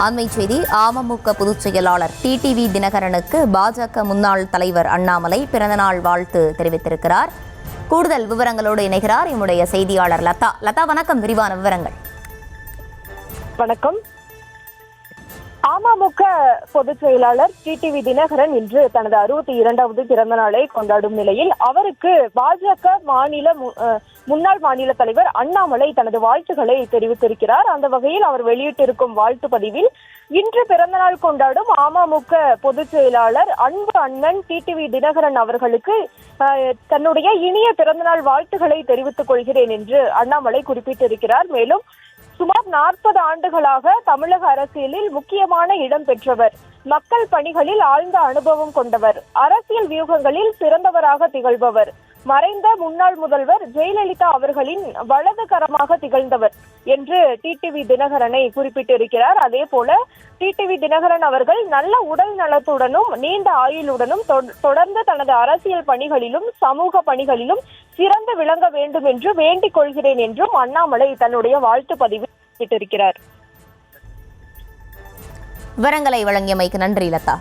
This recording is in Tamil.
அண்மை செய்தி. அமமுக பொதுச் செயலாளர் டிடிவி தினகரனுக்கு பாஜக முன்னாள் தலைவர் அண்ணாமலை பிறந்தநாள் வாழ்த்து தெரிவித்திருக்கிறார். கூடுதல் விவரங்களோடு இணைகிறார் என்னுடைய செய்தியாளர் லதா. லதா, வணக்கம். விரிவான விவரங்கள். வணக்கம். அமமுக பொதுச் செயலாளர் டிடிவி தினகரன் இன்று தனது 62வது பிறந்த நாளை கொண்டாடும் நிலையில் அவருக்கு பாஜக முன்னாள் மாநில தலைவர் அண்ணாமலை தனது வாழ்த்துக்களை தெரிவித்திருக்கிறார். அந்த வகையில் அவர் வெளியிட்டிருக்கும் வாழ்த்து பதிவில், இன்று பிறந்தநாள் கொண்டாடும் அமமுக பொதுச் செயலாளர் அன்பு அண்ணன் டிடிவி தினகரன் அவர்களுக்கு தன்னுடைய இனிய பிறந்தநாள் வாழ்த்துக்களை தெரிவித்துக் கொள்கிறேன் என்று அண்ணாமலை குறிப்பிட்டிருக்கிறார். மேலும் சுமார் 40 ஆண்டுகளாக தமிழக அரசியலில் முக்கியமான இடம் பெற்றவர், மக்கள் பணிகளில் ஆழ்ந்த அனுபவம் கொண்டவர், அரசியல் வியூகங்களில் சிறந்தவராக திகழ்பவர், மறைந்த முன்னாள் முதல்வர் ஜெயலலிதா அவர்களின் வலது கரமாக திகழ்ந்தவர் என்று டிடிவி தினகரனை குறிப்பிட்டிருக்கிறார். அதே போல டிடிவி தினகரன் அவர்கள் நல்ல உடல் நலத்துடனும் நீண்ட ஆயுளுடனும் தொடர்ந்து தனது அரசியல் பணிகளிலும் சமூக பணிகளிலும் சிறந்து விளங்க வேண்டும் என்று வேண்டிக் கொள்கிறேன் என்றும் அண்ணாமலை தன்னுடைய வாழ்த்து பதிவில் குறிப்பிட்டிருக்கிறார். விவரங்களை வழங்கியமைக்கு நன்றி லதா.